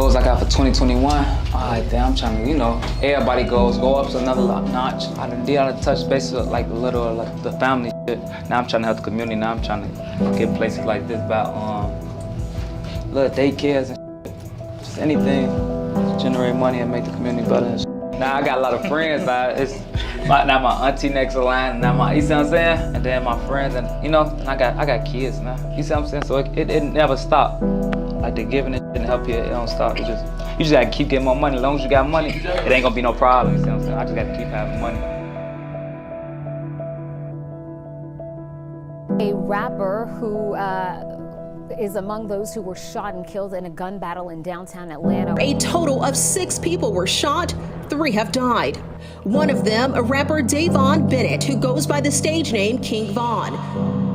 goals I got for 2021, I'm trying to, everybody goals, go up to another notch. I done touch bases like the family shit. Now I'm trying to help the community. Now I'm trying to get places like this about little daycares and shit. Just anything to generate money and make the community better and shit. Now I got a lot of friends. Now my auntie next to the line. Now you see what I'm saying? And then my friends, and I got kids now. You see what I'm saying? So it never stopped. Like the giving it and help you, it don't stop. You just gotta keep getting more money. As long as you got money, it ain't gonna be no problem. You see what I'm saying? I just gotta keep having money. A rapper who is among those who were shot and killed in a gun battle in downtown Atlanta. A total of 6 people were shot, 3 have died. One of them, a rapper Davon Bennett, who goes by the stage name King Von.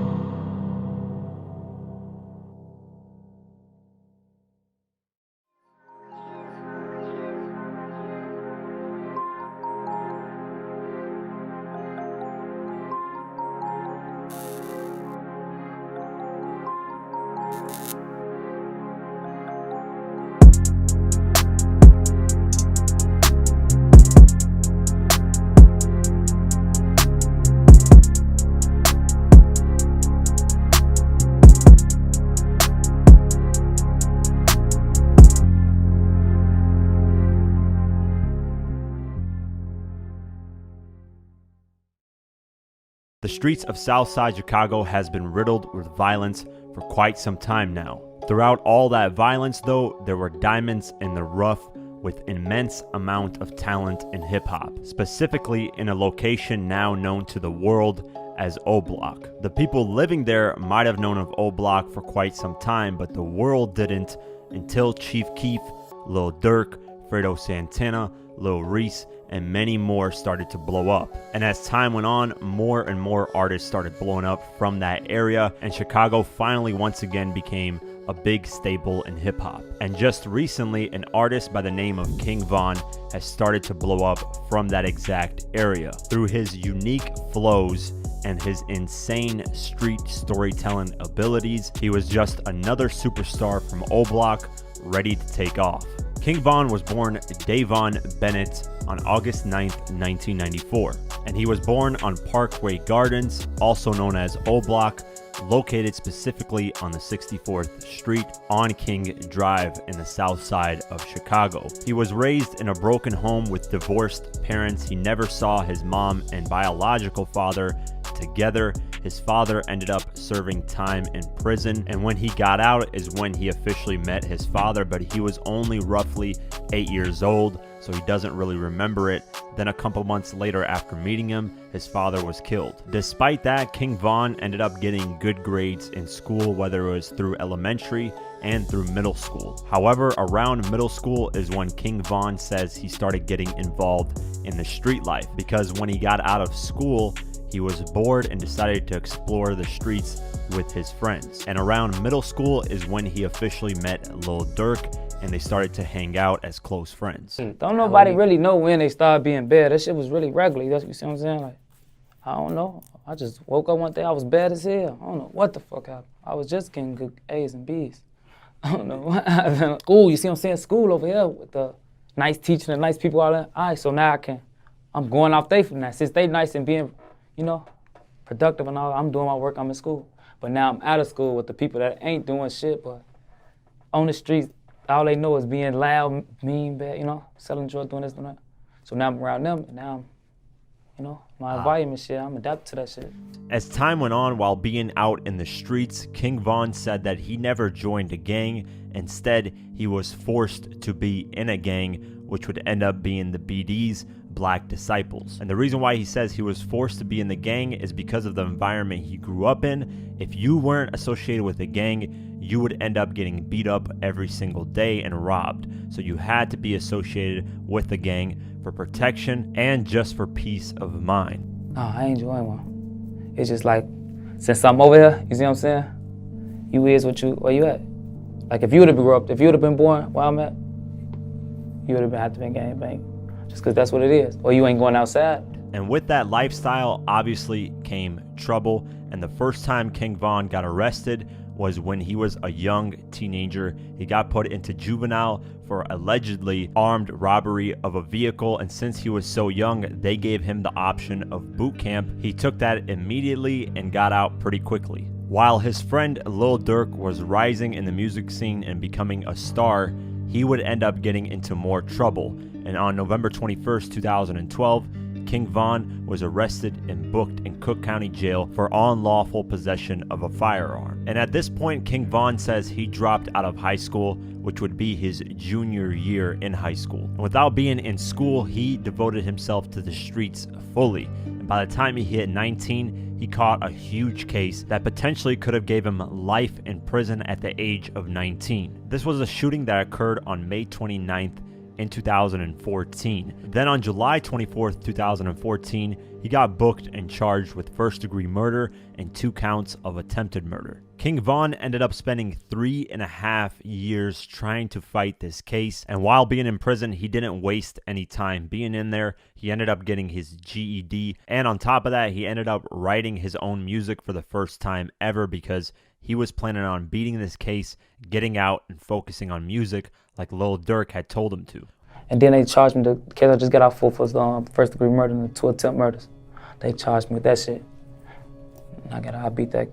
The streets of Southside Chicago has been riddled with violence for quite some time now. Throughout all that violence though, there were diamonds in the rough with immense amount of talent in hip-hop, specifically in a location now known to the world as O Block. The people living there might have known of O Block for quite some time, but the world didn't until Chief Keef, Lil Durk, Fredo Santana, Lil Reese, and many more started to blow up. And as time went on, more and more artists started blowing up from that area, and Chicago finally once again became a big staple in hip-hop. And just recently, an artist by the name of King Von has started to blow up from that exact area. Through his unique flows and his insane street storytelling abilities, he was just another superstar from O Block ready to take off. King Von was born Davon Bennett on August 9th, 1994, and he was born on Parkway Gardens, also known as O Block, located specifically on the 64th Street on King Drive in the south side of Chicago. He was raised in a broken home with divorced parents. He never saw his mom and biological father together. His father ended up serving time in prison, and when he got out is when he officially met his father, but he was only roughly 8 years old, so he doesn't really remember it. Then a couple months later after meeting him, his father was killed. Despite that, King Von ended up getting good grades in school, whether it was through elementary and through middle school. However, around middle school is when King Von says he started getting involved in the street life, because when he got out of school, he was bored and decided to explore the streets with his friends. And around middle school is when he officially met Lil Durk, and they started to hang out as close friends. Don't nobody really know when they started being bad. That shit was really regular. You see what I'm saying? Like, I don't know. I just woke up one day, I was bad as hell. I don't know what the fuck happened. I was just getting good A's and B's. I don't know what happened. School, you see what I'm saying? School over here with the nice teaching and nice people all that. All right, so now I'm going off they from that. Since they nice and being, productive and all, I'm doing my work, I'm in school. But now I'm out of school with the people that ain't doing shit, but on the streets, all they know is being loud, mean, bad, selling drugs, doing this, doing that. So now I'm around them, and now I'm, my environment shit, I'm adapted to that shit. As time went on while being out in the streets, King Von said that he never joined a gang. Instead, he was forced to be in a gang, which would end up being the BD's Black Disciples. And the reason why he says he was forced to be in the gang is because of the environment he grew up in. If you weren't associated with a gang, you would end up getting beat up every single day and robbed. So you had to be associated with the gang for protection and just for peace of mind. No, I ain't joining one. It's just like, since I'm over here, you see what I'm saying? You is where you at. Like if you would have been born where I'm at, you would have had to be gangbang. Just because that's what it is. Or you ain't going outside. And with that lifestyle, obviously came trouble. And the first time King Von got arrested was when he was a young teenager. He got put into juvenile for allegedly armed robbery of a vehicle, and since he was so young, they gave him the option of boot camp. He took that immediately and got out pretty quickly. While his friend Lil Durk was rising in the music scene and becoming a star, he would end up getting into more trouble. And on November 21st, 2012, King Von was arrested and booked in Cook County Jail for unlawful possession of a firearm. And at this point, King Von says he dropped out of high school, which would be his junior year in high school. And without being in school, he devoted himself to the streets fully. And by the time he hit 19, he caught a huge case that potentially could have gave him life in prison at the age of 19. This was a shooting that occurred on May 29th in 2014. Then on July 24th, 2014, he got booked and charged with first-degree murder and 2 counts of attempted murder. King Von ended up spending 3.5 years trying to fight this case, and while being in prison, he didn't waste any time being in there. He ended up getting his GED, and on top of that, he ended up writing his own music for the first time ever because he was planning on beating this case, getting out, and focusing on music like Lil Durk had told him to. And then they charged me, the case I just got out for first-degree murder and 2 attempt murders. They charged me with that shit. And I beat that.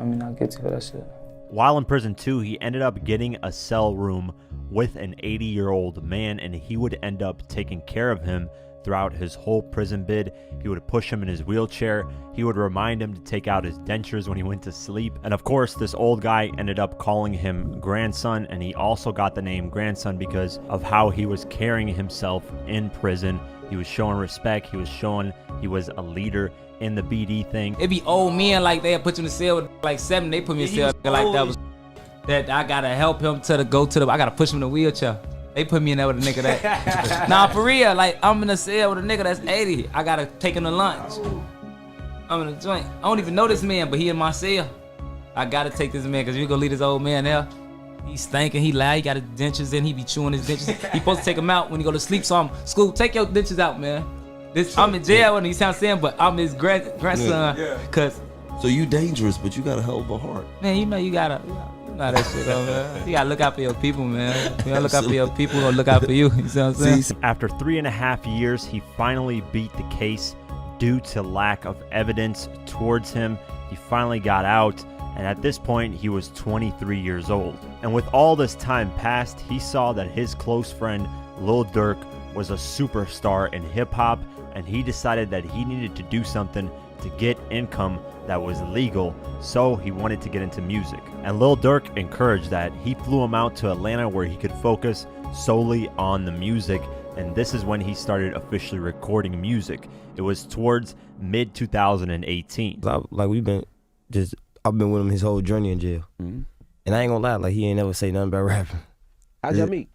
I mean, I'll get you for that shit. While in prison too, he ended up getting a cell room with an 80-year-old man, and he would end up taking care of him throughout his whole prison bid. He would push him in his wheelchair. He would remind him to take out his dentures when he went to sleep. And of course, this old guy ended up calling him grandson, and he also got the name grandson because of how he was carrying himself in prison. He was showing respect. He was showing he was a leader in the BD thing. It be old men like they'll put you in the cell with like 7. They put me in cell like that was that I gotta help him I gotta push him in the wheelchair. They put me in there with a nigga that nah, for real, like I'm in a cell with a nigga that's 80. I gotta take him to lunch. I'm in a joint. I don't even know this man, but he in my cell. I gotta take this man because you gonna leave this old man there. He's stinking, he loud, he got his dentures in, he be chewing his dentures. He supposed to take them out when he go to sleep, so I'm school, take your dentures out, man. I'm in jail when he sounds saying, but I'm his grandson. Cause so you dangerous, but you got a hell of a heart. Man, you know you gotta know that shit though, man. You gotta look out for your people, man. You gotta look out for your people, who gonna look out for you. You see what I'm saying? After 3.5 years, he finally beat the case due to lack of evidence towards him. He finally got out, and at this point, he was 23 years old. And with all this time passed, he saw that his close friend, Lil Durk, was a superstar in hip-hop, and he decided that he needed to do something to get income that was legal, so he wanted to get into music. And Lil Durk encouraged that. He flew him out to Atlanta where he could focus solely on the music, and this is when he started officially recording music. It was towards mid-2018. I've been with him his whole journey in jail. Mm-hmm. And I ain't gonna lie, like he ain't never say nothing about rapping. How'd y'all meet?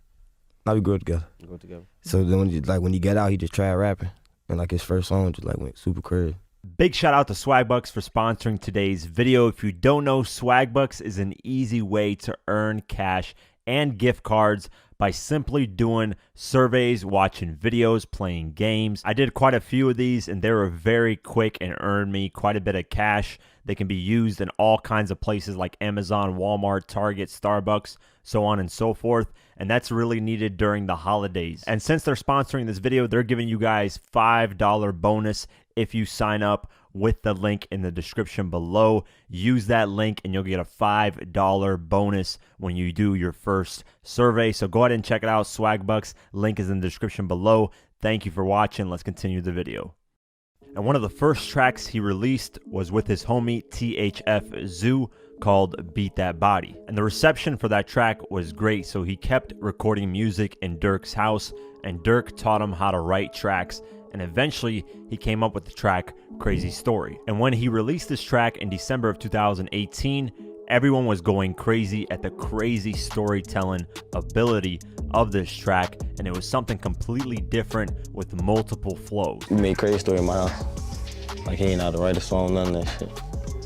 Now we grew up together. So then when he got out, he just tried rapping. And like his first song just like went super crazy. Big shout out to Swagbucks for sponsoring today's video. If you don't know, Swagbucks is an easy way to earn cash and gift cards by simply doing surveys, watching videos, playing games. I did quite a few of these and they were very quick and earned me quite a bit of cash. They can be used in all kinds of places like Amazon, Walmart, Target, Starbucks, so on and so forth. And that's really needed during the holidays. And since they're sponsoring this video, they're giving you guys $5 bonus if you sign up with the link in the description below. Use that link and you'll get a $5 bonus when you do your first survey. So go ahead and check it out. Swagbucks, link is in the description below. Thank you for watching. Let's continue the video. And one of the first tracks he released was with his homie THF Zoo called Beat That Body. And the reception for that track was great, so he kept recording music in Durk's house, and Durk taught him how to write tracks, and eventually he came up with the track Crazy Story. And when he released this track in December of 2018, everyone was going crazy at the crazy storytelling ability of this track, and it was something completely different with multiple flows. We made Crazy Story in my house. Like he ain't know how to write a song, none of that shit.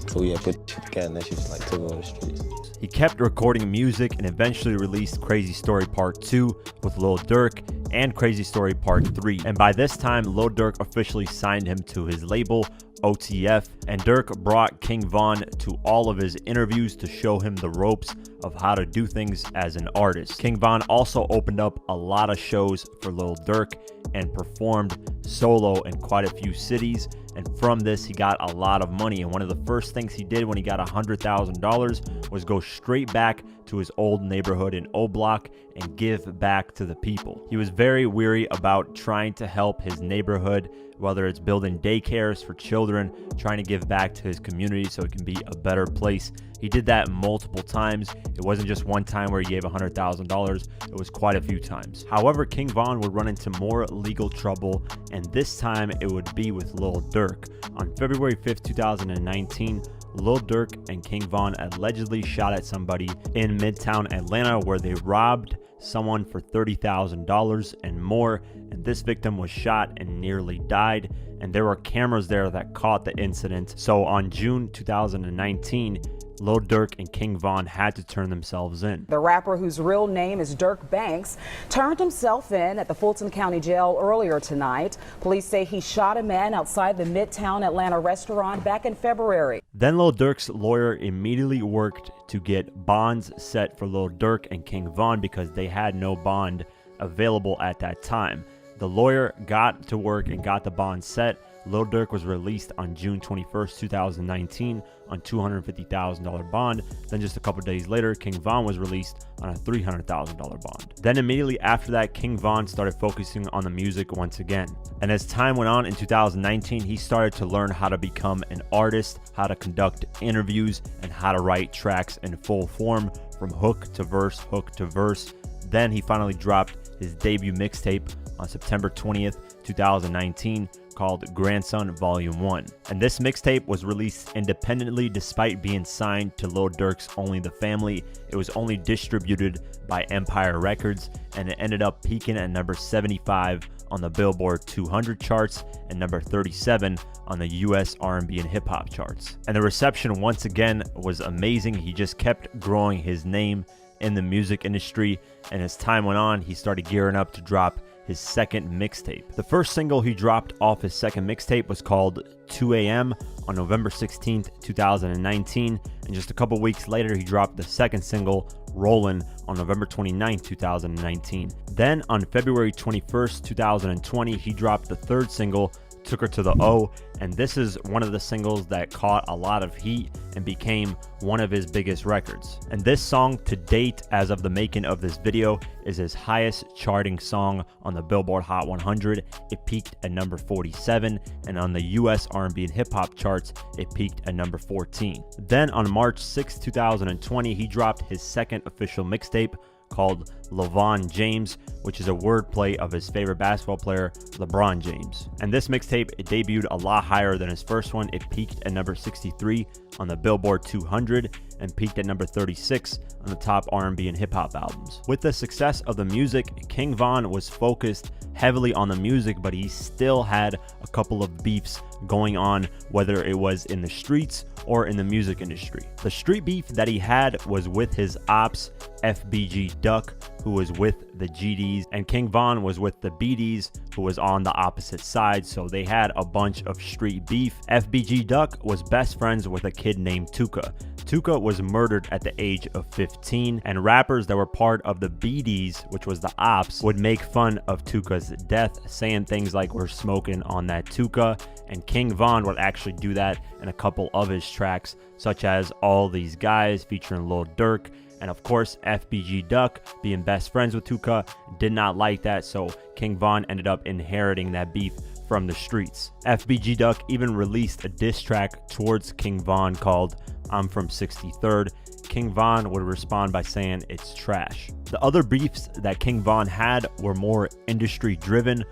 So we had put the cat and that shit just like took over the streets. He kept recording music and eventually released Crazy Story Part 2 with Lil Durk. and Crazy Story Part 3. And by this time, Lil Durk officially signed him to his label, OTF, and Durk brought King Von to all of his interviews to show him the ropes of how to do things as an artist. King Von also opened up a lot of shows for Lil Durk and performed solo in quite a few cities, and from this he got a lot of money. And one of the first things he did when he got $100,000 was go straight back to his old neighborhood in O Block and give back to the people. He was very weary about trying to help his neighborhood, whether it's building daycares for children, trying to give back to his community so it can be a better place. He did that multiple times. It wasn't just one time where he gave $100,000. It was quite a few times. However, King Von would run into more legal trouble, and this time it would be with Lil Durk. On February 5th, 2019, Lil Durk and King Von allegedly shot at somebody in Midtown Atlanta where they robbed someone for $30,000 and more, and this victim was shot and nearly died, and there were cameras there that caught the incident. So on June 2019, Lil Durk and King Von had to turn themselves in. The rapper, whose real name is Dirk Banks, turned himself in at the Fulton County Jail earlier tonight. Police say he shot a man outside the Midtown Atlanta restaurant back in February. Then Lil Durk's lawyer immediately worked to get bonds set for Lil Durk and King Von because they had no bond available at that time. The lawyer got to work and got the bond set. Lil Durk was released on June 21st, 2019 on $250,000 bond. Then just a couple days later, King Von was released on a $300,000 bond. Then immediately after that, King Von started focusing on the music once again. And as time went on in 2019, he started to learn how to become an artist, how to conduct interviews, and how to write tracks in full form from hook to verse, hook to verse. Then he finally dropped his debut mixtape on September 20th, 2019, called Grandson Volume 1. And this mixtape was released independently despite being signed to Lil Durk's Only the Family. It was only distributed by Empire Records, and it ended up peaking at number 75 on the Billboard 200 charts and number 37 on the US R&B and hip hop charts. And the reception once again was amazing. He just kept growing his name in the music industry, and as time went on, he started gearing up to drop his second mixtape. The first single he dropped off his second mixtape was called 2 AM on November 16th, 2019, and just a couple weeks later he dropped the second single, Rollin', on November 29th, 2019. Then on February 21st, 2020, he dropped the third single, Took Her to the O, and this is one of the singles that caught a lot of heat and became one of his biggest records. And this song to date, as of the making of this video, is his highest charting song on the Billboard Hot 100. It peaked at number 47, and on the US R&B and hip hop charts, it peaked at number 14. Then on March 6, 2020, he dropped his second official mixtape called LeVon James, which is a wordplay of his favorite basketball player, LeBron James. And this mixtape, it debuted a lot higher than his first one. It peaked at number 63 on the Billboard 200 and peaked at number 36 on the top R&B and hip hop albums. With the success of the music, King Von was focused heavily on the music, but he still had a couple of beefs going on, whether it was in the streets or in the music industry. The street beef that he had was with his ops, FBG Duck, who was with the GDs, and King Von was with the BDs, who was on the opposite side, so they had a bunch of street beef. FBG Duck was best friends with a kid named Tuka. Tuka was murdered at the age of 15, and rappers that were part of the BDs, which was the ops, would make fun of Tuka's death, saying things like, "We're smoking on that Tuka," and King Von would actually do that in a couple of his tracks, such as All These Guys featuring Lil Durk. And of course, FBG Duck, being best friends with Tuka, did not like that, so King Von ended up inheriting that beef from the streets. FBG Duck even released a diss track towards King Von called I'm From 63rd. King Von would respond by saying it's trash. The other beefs that King Von had were more industry driven.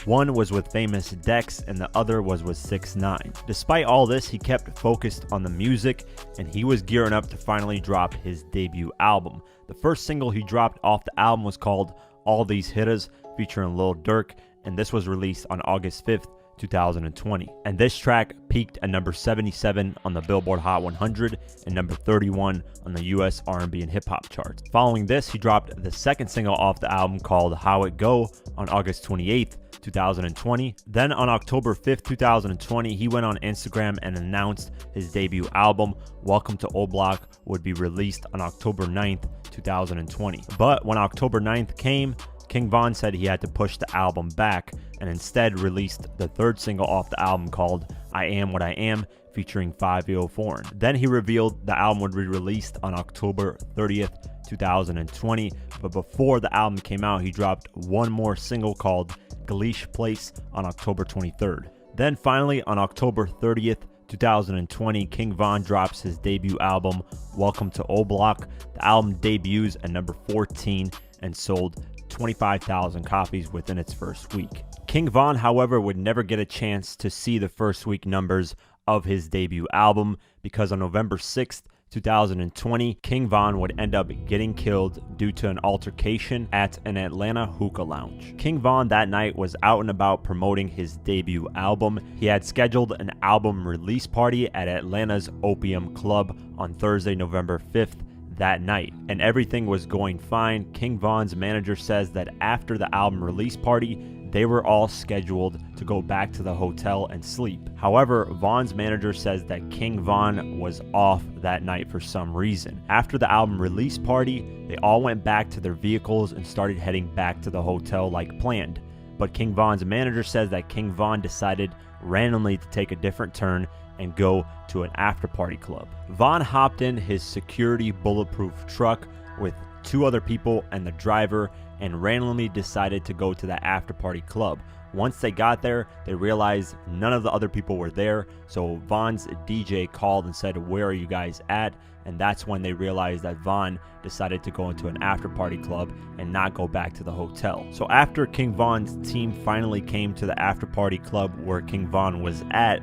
One was with Famous Dex and the other was with 6ix9ine. Despite all this, he kept focused on the music, and he was gearing up to finally drop his debut album. The first single he dropped off the album was called All These Hitters featuring Lil Durk, and this was released on August 5th, 2020. And this track peaked at number 77 on the Billboard Hot 100 and number 31 on the US R&B and hip hop charts. Following this, he dropped the second single off the album called How It Go on August 28th, 2020. Then on October 5th, 2020, he went on Instagram and announced his debut album, Welcome to Old Block, would be released on October 9th, 2020. But when October 9th came, King Von said he had to push the album back and instead released the third single off the album called I Am What I Am, featuring Fivio Foreign. Then he revealed the album would be released on October 30th, 2020, but before the album came out, he dropped one more single called Galish Place on October 23rd. Then finally, on October 30th, 2020, King Von drops his debut album, Welcome to Old Block. The album debuts at number 14 and sold 25,000 copies within its first week. King Von, however, would never get a chance to see the first week numbers of his debut album because on November 6th, 2020, King Von would end up getting killed due to an altercation at an Atlanta hookah lounge. King Von that night was out and about promoting his debut album. He had scheduled an album release party at Atlanta's Opium Club on Thursday, November 5th that night, and everything was going fine. King Von's manager says that after the album release party, they were all scheduled to go back to the hotel and sleep. However, Von's manager says that King Von was off that night for some reason. After the album release party, they all went back to their vehicles and started heading back to the hotel like planned. But King Von's manager says that King Von decided randomly to take a different turn and go to an after-party club. Von hopped in his security bulletproof truck with two other people and the driver and randomly decided to go to that after-party club. Once they got there, they realized none of the other people were there, so Von's DJ called and said, "Where are you guys at?" And that's when they realized that Von decided to go into an after-party club and not go back to the hotel. So after King Von's team finally came to the after-party club where King Von was at,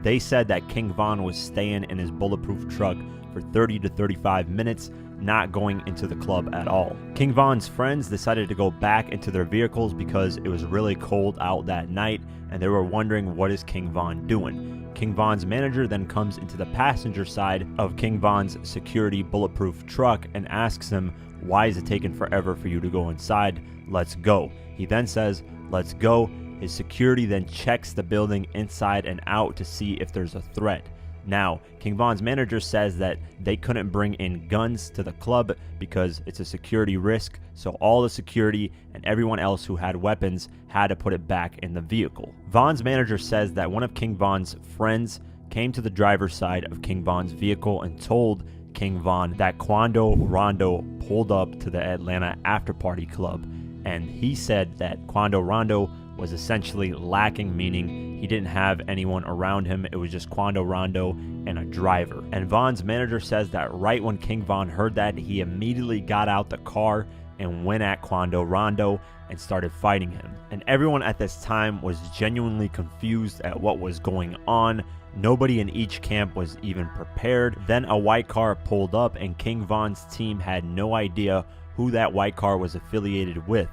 they said that King Von was staying in his bulletproof truck for 30 to 35 minutes, not going into the club at all. King Von's friends decided to go back into their vehicles because it was really cold out that night and they were wondering, what is King Von doing? King Von's manager then comes into the passenger side of King Von's security bulletproof truck and asks him, "Why is it taking forever for you to go inside? Let's go." He then says, "Let's go." His security then checks the building inside and out to see if there's a threat. Now, King Von's manager says that they couldn't bring in guns to the club because it's a security risk, so all the security and everyone else who had weapons had to put it back in the vehicle. Von's manager says that one of King Von's friends came to the driver's side of King Von's vehicle and told King Von that Quando Rondo pulled up to the Atlanta after-party club, and he said that Quando Rondo was essentially lacking, meaning he didn't have anyone around him. It was just Quando Rondo and a driver. And Von's manager says that right when King Von heard that, he immediately got out the car and went at Quando Rondo and started fighting him. And everyone at this time was genuinely confused at what was going on. Nobody in each camp was even prepared. Then a white car pulled up and King Von's team had no idea who that white car was affiliated with.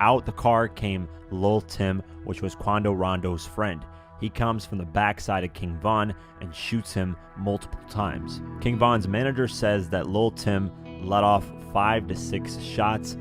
Out the car came Lil Tim, which was Quando Rondo's friend. He comes from the backside of King Von and shoots him multiple times. King Von's manager says that Lil Tim let off 5 to 6 shots.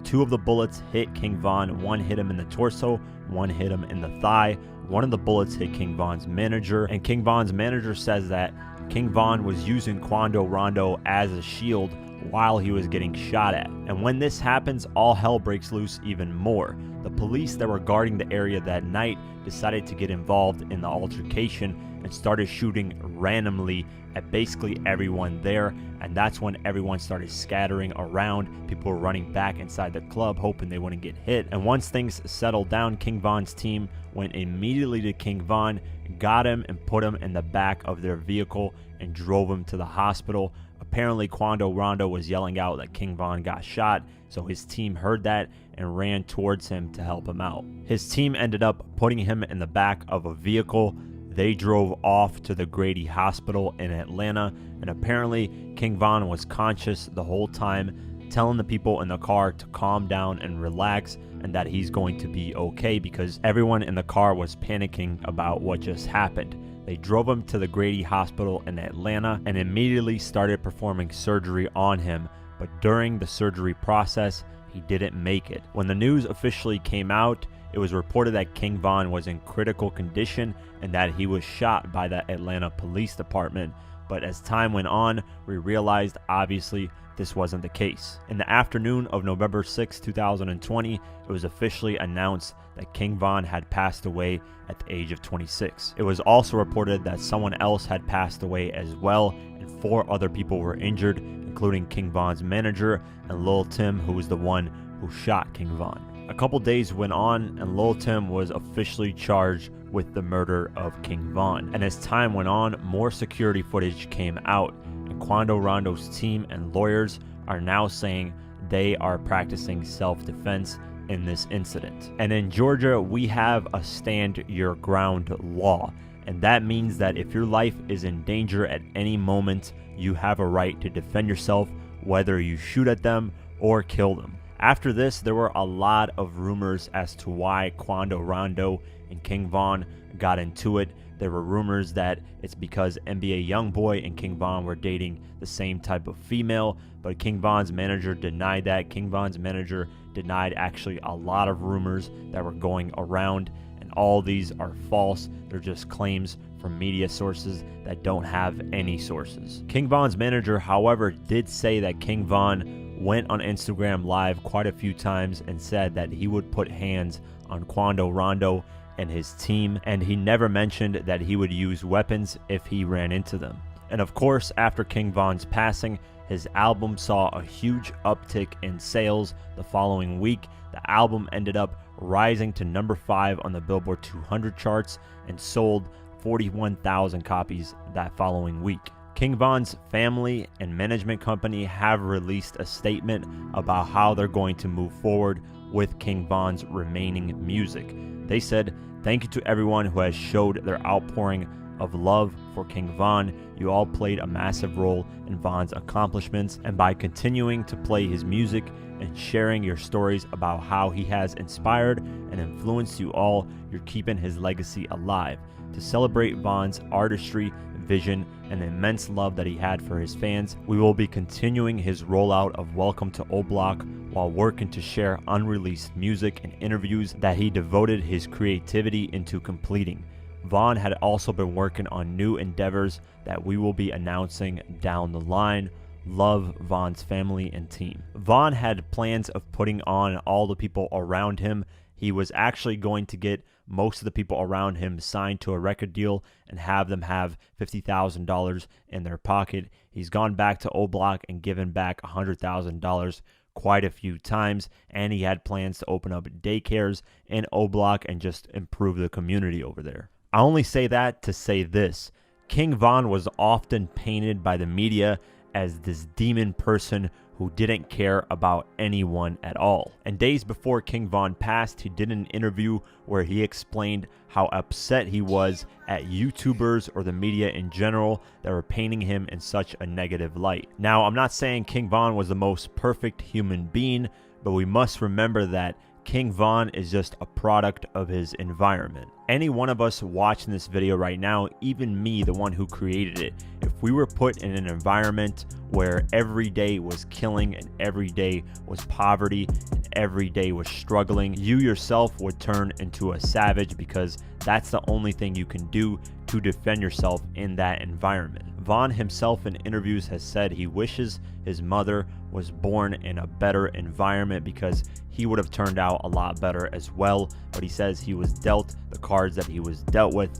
2 of the bullets hit King Von. 1 hit him in the torso, 1 hit him in the thigh. 1 of the bullets hit King Von's manager, and King Von's manager says that King Von was using Quando Rondo as a shield while he was getting shot at. And when this happens, all hell breaks loose even more. The police that were guarding the area that night decided to get involved in the altercation and started shooting randomly at basically everyone there, and that's when everyone started scattering around. People were running back inside the club hoping they wouldn't get hit. And once things settled down, King Von's team went immediately to King Von, got him and put him in the back of their vehicle and drove him to the hospital. Apparently Quando Rondo was yelling out that King Von got shot, so his team heard that and ran towards him to help him out. His team ended up putting him in the back of a vehicle. They drove off to the Grady Hospital in Atlanta, and apparently King Von was conscious the whole time. telling the people in the car to calm down and relax and that he's going to be okay because everyone in the car was panicking about what just happened. They drove him to the Grady Hospital in Atlanta and immediately started performing surgery on him, but during the surgery process, he didn't make it. When the news officially came out, it was reported that King Von was in critical condition and that he was shot by the Atlanta Police Department. But as time went on, we realized obviously this wasn't the case. In the afternoon of November 6, 2020, it was officially announced that King Von had passed away at the age of 26. It was also reported that someone else had passed away as well, and 4 other people were injured, including King Von's manager and Lil Tim, who was the one who shot King Von. A couple days went on and Lil Tim was officially charged with the murder of King Von. And as time went on, more security footage came out, and Quando Rondo's team and lawyers are now saying they are practicing self-defense in this incident. And in Georgia, we have a stand your ground law, and that means that if your life is in danger at any moment, you have a right to defend yourself, whether you shoot at them or kill them. After this, there were a lot of rumors as to why Quando Rondo and King Von got into it. There were rumors that it's because NBA Youngboy and King Von were dating the same type of female, but King Von's manager denied that. King Von's manager denied actually a lot of rumors that were going around, and all these are false. They're just claims from media sources that don't have any sources. King Von's manager, however, did say that King Von went on Instagram Live quite a few times and said that he would put hands on Quando Rondo and his team, and he never mentioned that he would use weapons if he ran into them. And of course, after King Von's passing, his album saw a huge uptick in sales the following week. The album ended up rising to number 5 on the Billboard 200 charts and sold 41,000 copies that following week. King Von's family and management company have released a statement about how they're going to move forward with King Von's remaining music. They said, "Thank you to everyone who has showed their outpouring of love for King Von. You all played a massive role in Von's accomplishments, and by continuing to play his music and sharing your stories about how he has inspired and influenced you all, you're keeping his legacy alive. To celebrate Von's artistry, vision, and the immense love that he had for his fans, we will be continuing his rollout of Welcome to O Block while working to share unreleased music and interviews that he devoted his creativity into completing. Von had also been working on new endeavors that we will be announcing down the line. Love, Von's family and team." Von had plans of putting on all the people around him. He was actually going to get most of the people around him signed to a record deal and have them have $50,000 in their pocket. He's gone back to O Block and given back $100,000 quite a few times, and he had plans to open up daycares in O Block and just improve the community over there. I only say that to say this: King Von was often painted by the media as this demon person who didn't care about anyone at all. And days before King Von passed, he did an interview where he explained how upset he was at YouTubers or the media in general that were painting him in such a negative light. Now, I'm not saying King Von was the most perfect human being, but we must remember that King Von is just a product of his environment. Any one of us watching this video right now, even me, the one who created it, if we were put in an environment where every day was killing and every day was poverty and every day was struggling, you yourself would turn into a savage because that's the only thing you can do to defend yourself in that environment. Von himself in interviews has said he wishes his mother was born in a better environment because he would have turned out a lot better as well, but he says he was dealt the cards that he was dealt with